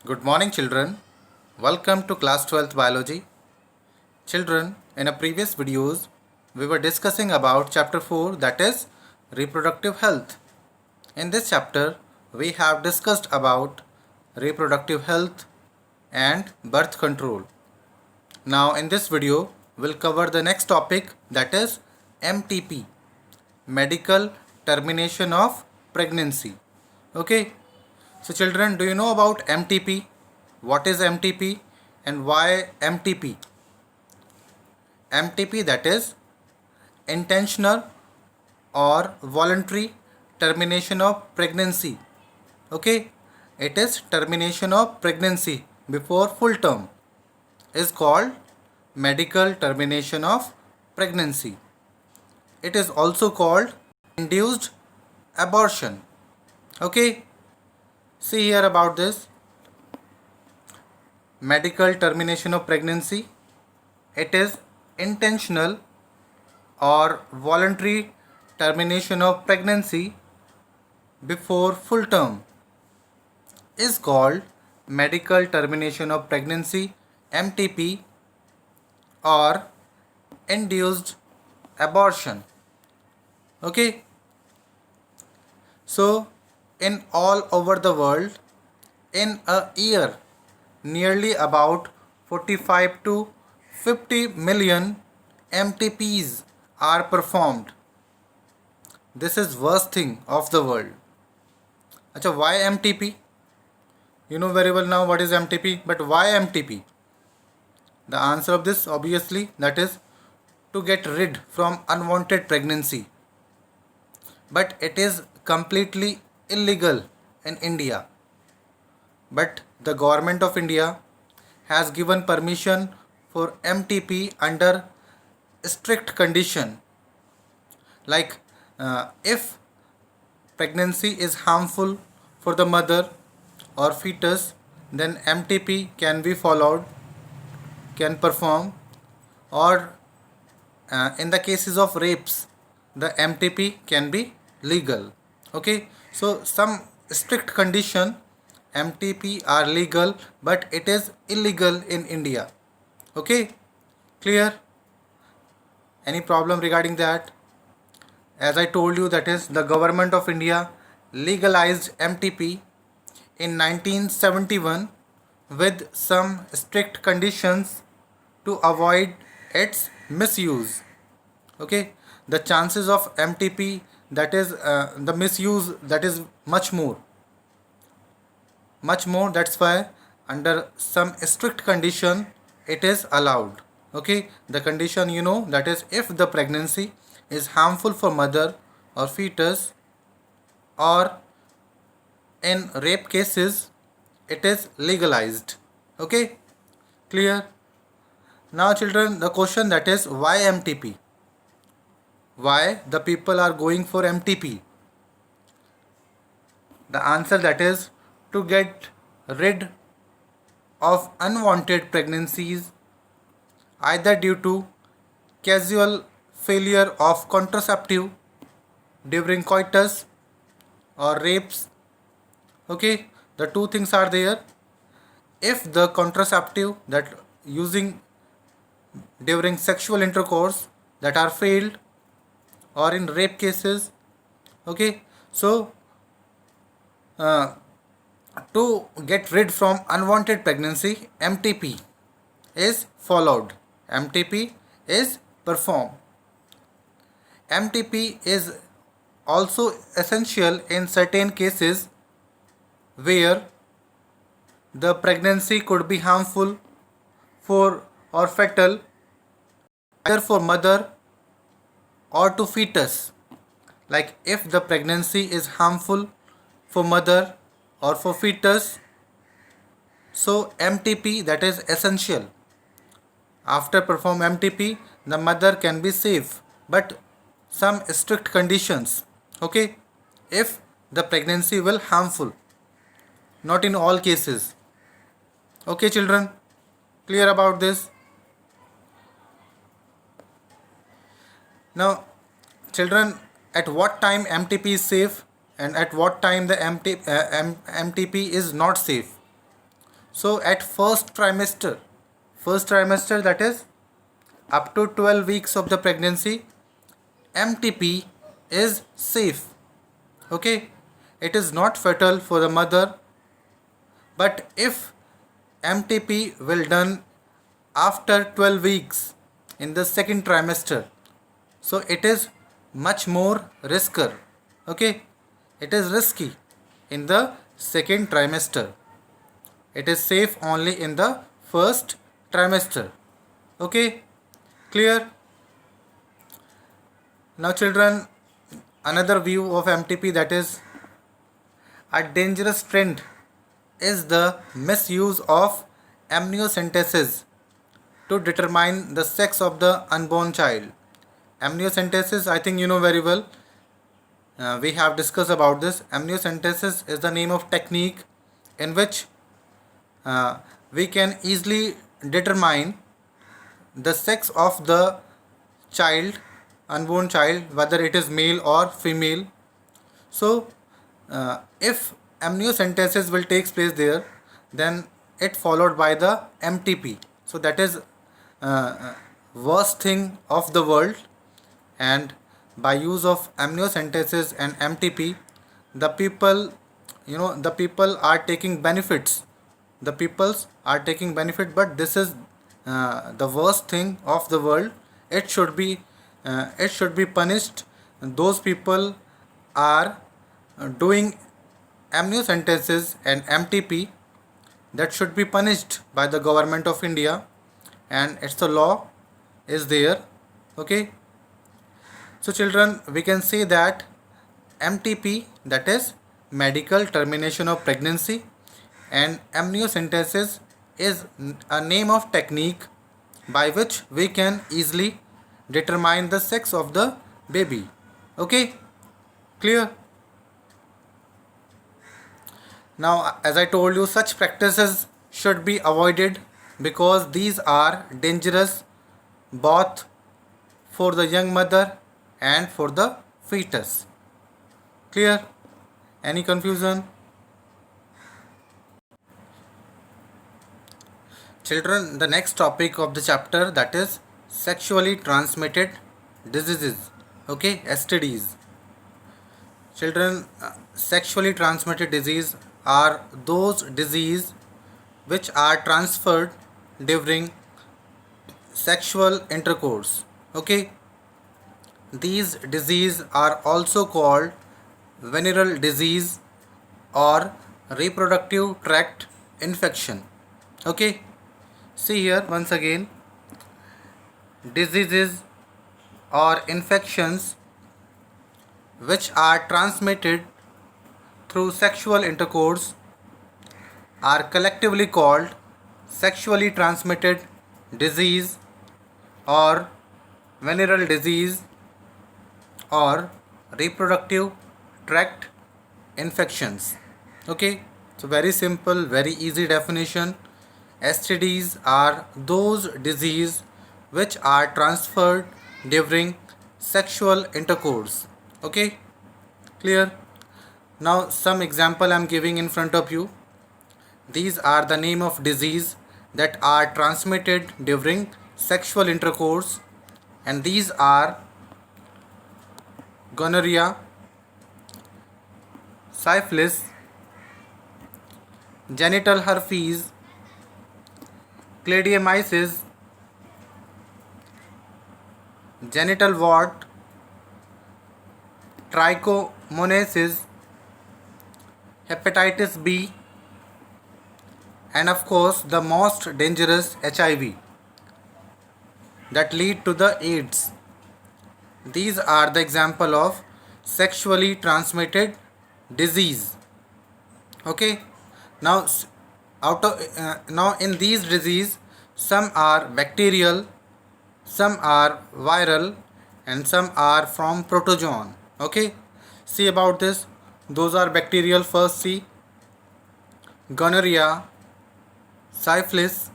Good morning, children. Welcome to class 12th biology. Children, in a previous videos, we were discussing about chapter 4, that is reproductive health. In this chapter, we have discussed about reproductive health and birth control. Now in this video, we'll cover the next topic, that is MTP, medical termination of pregnancy. Okay. So children, do you know about MTP? What is MTP and why MTP? MTP, that is intentional or voluntary termination of pregnancy. Okay, it is termination of pregnancy before full term, is called medical termination of pregnancy. It is also called induced abortion. Okay, see here about this medical termination of pregnancy. It is intentional or voluntary termination of pregnancy before full term, is called medical termination of pregnancy, MTP, or induced abortion. Okay, so in all over the world, in a year, nearly about 45 to 50 million MTPs are performed. This is worst thing of the world. Acha, why MTP? You know very well now what is MTP, but why MTP? The answer of this, obviously, that is to get rid from unwanted pregnancy. But it is completely illegal in India. But the government of India has given permission for MTP under strict condition. Like if pregnancy is harmful for the mother or fetus, then MTP can be followed, can perform, or in the cases of rapes, the MTP can be legal. Okay, so some strict condition, MTP are legal, but it is illegal in India. Okay, clear? Any problem regarding that? As I told you, that is the government of India legalized MTP in 1971 with some strict conditions to avoid its misuse. Okay, the chances of MTP, that is the misuse, that is much more. That's why under some strict condition it is allowed. Okay, the condition, you know, that is if the pregnancy is harmful for mother or fetus, or in rape cases, it is legalized. Okay, clear? Now children, the question, that is why MTP? Why the people are going for MTP? The answer, that is to get rid of unwanted pregnancies, either due to casual failure of contraceptive during coitus or rapes. Okay, the two things are there. If the contraceptive that using during sexual intercourse that are failed, or in rape cases. Okay, so to get rid from unwanted pregnancy, MTP is followed, MTP is performed. MTP is also essential in certain cases where the pregnancy could be harmful for or fatal either for mother or to fetus. Like if the pregnancy is harmful for mother or for fetus, so MTP, that is essential. After perform MTP, the mother can be safe, but some strict conditions. Okay, if the pregnancy will harmful, not in all cases. Okay children, clear about this? Now children, at what time MTP is safe and at what time the MTP is not safe? So at first trimester, that is up to 12 weeks of the pregnancy, MTP is safe. Okay, it is not fatal for the mother. But if MTP will done after 12 weeks in the second trimester, so it is much more riskier. Okay, it is risky in the second trimester. It is safe only in the first trimester. Okay, clear? Now children, another view of MTP, that is a dangerous trend, is the misuse of amniocentesis to determine the sex of the unborn child. Amniocentesis, I think you know very well. We have discussed about this. Amniocentesis is the name of technique in which we can easily determine the sex of the child, unborn child, whether it is male or female. So if amniocentesis will take place there, then it followed by the MTP. So that is worst thing of the world. And by use of amniocentesis and MTP, the people, the people are taking benefits. The peoples are taking benefit, but this is the worst thing of the world. It should be punished. Those people are doing amniocentesis and MTP, that should be punished by the government of India, and it's the law is there. Okay, so children, we can say that MTP, that is medical termination of pregnancy, and amniocentesis is a name of technique by which we can easily determine the sex of the baby. Okay, clear? Now, as I told you, such practices should be avoided because these are dangerous both for the young mother and for the fetus. Clear? Any confusion? Children, the next topic of the chapter, that is sexually transmitted diseases. Okay, STDs. Children, sexually transmitted disease are those disease which are transferred during sexual intercourse. Okay, these disease are also called venereal disease or reproductive tract infection. Okay, see here once again, diseases or infections which are transmitted through sexual intercourse are collectively called sexually transmitted disease or venereal disease or reproductive tract infections. Okay, so very simple, very easy definition. STDs are those disease which are transferred during sexual intercourse. Okay, clear? Now some example I am giving in front of you. These are the name of disease that are transmitted during sexual intercourse, and these are gonorrhea, syphilis, genital herpes, chlamydia, genital wart, trichomonasis, hepatitis B, and of course the most dangerous HIV that lead to the AIDS. These are the example of sexually transmitted disease. Okay, now now in these disease, some are bacterial, some are viral, and some are from protozoan. Okay, see about this. Those are bacterial. First see gonorrhea, syphilis,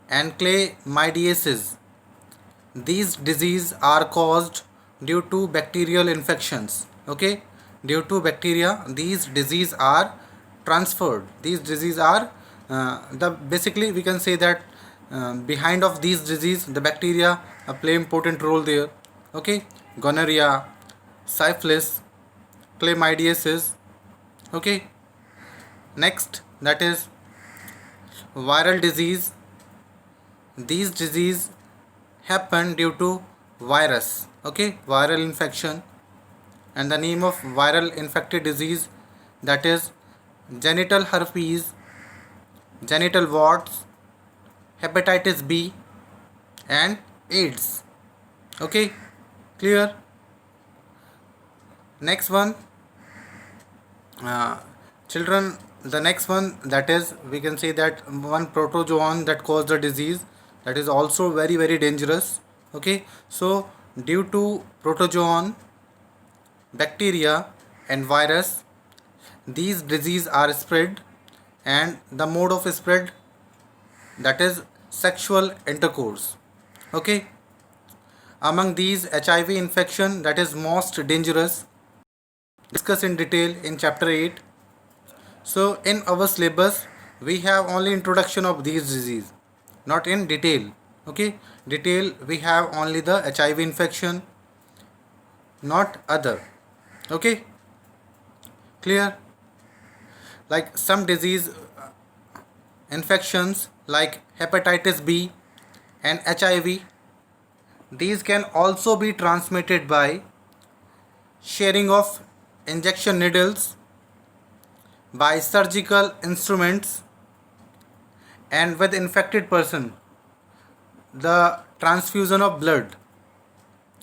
and chlamydiasis. These diseases are caused due to bacterial infections. Okay, due to bacteria, these diseases are transferred. These diseases are The basically we can say that behind of these disease the bacteria play important role there. Okay, gonorrhea, syphilis, chlamydiasis. Okay, next that is viral disease. These disease happen due to virus. Okay, viral infection, and the name of viral infected disease, that is genital herpes, genital warts, hepatitis B, and AIDS. Okay, clear? Next one, uh, children. The next one, that is we can say that one protozoan that cause the disease, that is also very dangerous. Okay, so due to protozoan, bacteria, and virus, these disease are spread, and the mode of spread, that is sexual intercourse. Okay, among these HIV infection, that is most dangerous, discuss in detail in chapter 8. So in our syllabus we have only introduction of these disease, not in detail. Okay, detail we have only the HIV infection, not other. Okay, clear? Like some disease infections like hepatitis B and HIV, these can also be transmitted by sharing of injection needles, by surgical instruments, and with infected person, the transfusion of blood.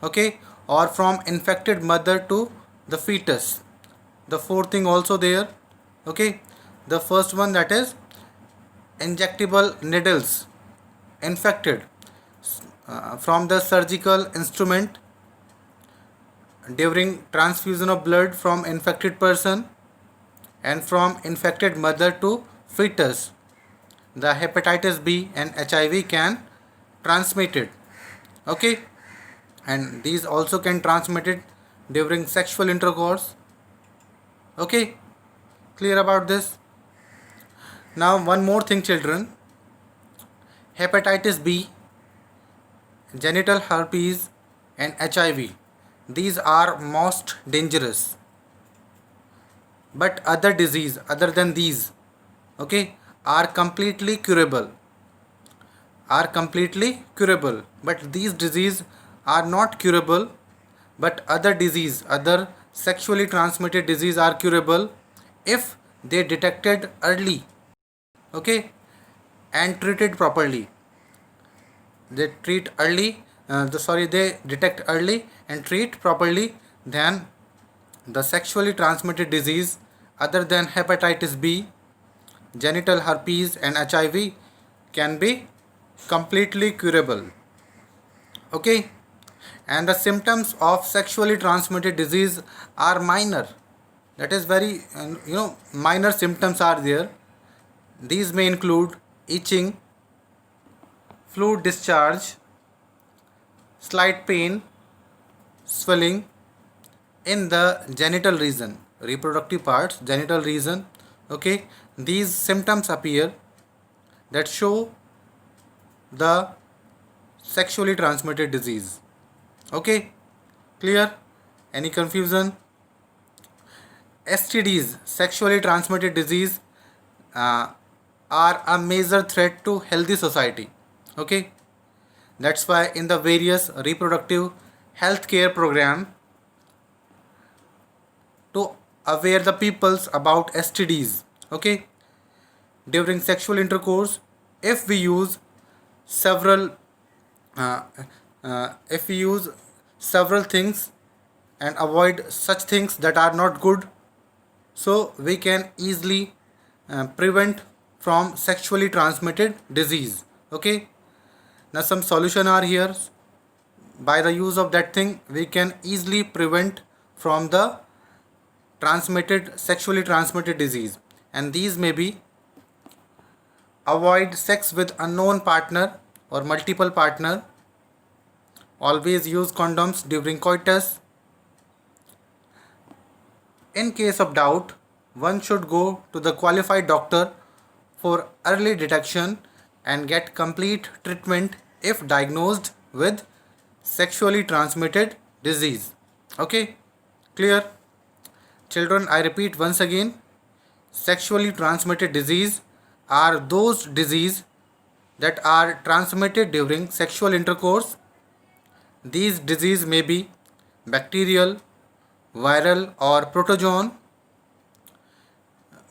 Okay, or from infected mother to the fetus. The fourth thing also there. Okay, the first one, that is injectable needles infected from the surgical instrument during transfusion of blood from infected person, and from infected mother to fetus, the hepatitis B and HIV can transmit it. Okay, and these also can transmit it during sexual intercourse. Okay, clear about this? Now one more thing, children. Hepatitis B, genital herpes, and HIV, these are most dangerous. But other disease other than these, okay, are completely curable. But these disease are not curable. But other sexually transmitted disease are curable if they detected early. Okay, and treated properly. They treat early, they detect early and treat properly, then the sexually transmitted disease other than hepatitis B, genital herpes, and HIV can be completely curable. Okay, and the symptoms of sexually transmitted disease are minor. That is very minor symptoms are there. These may include itching, fluid discharge, slight pain, swelling in the genital region, reproductive parts, genital region. Okay, these symptoms appear that show the sexually transmitted disease. Okay, clear? Any confusion? STDs, sexually transmitted disease, are a major threat to healthy society. Okay, that's why in the various reproductive healthcare program, to aware the peoples about STDs. Okay, during sexual intercourse, if we use several if we use several things and avoid such things that are not good, so we can easily prevent from sexually transmitted disease. Okay, now some solution are here. By the use of that thing, we can easily prevent from the sexually transmitted disease, and these may be: avoid sex with unknown partner or multiple partner, always use condoms during coitus. In case of doubt, one should go to the qualified doctor for early detection and get complete treatment if diagnosed with sexually transmitted disease. Okay, clear? Children, I repeat once again, sexually transmitted disease are those disease that are transmitted during sexual intercourse. These disease may be bacterial, viral or protozoan.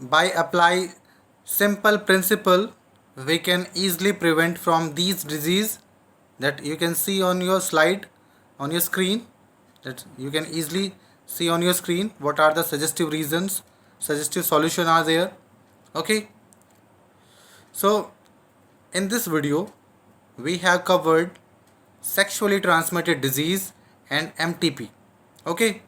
By apply simple principle, we can easily prevent from these disease that you can see on your slide on your screen, that you can easily see on your screen what are the suggestive reasons, suggestive solution are there. Okay, so in this video we have covered sexually transmitted disease and MTP. Okay,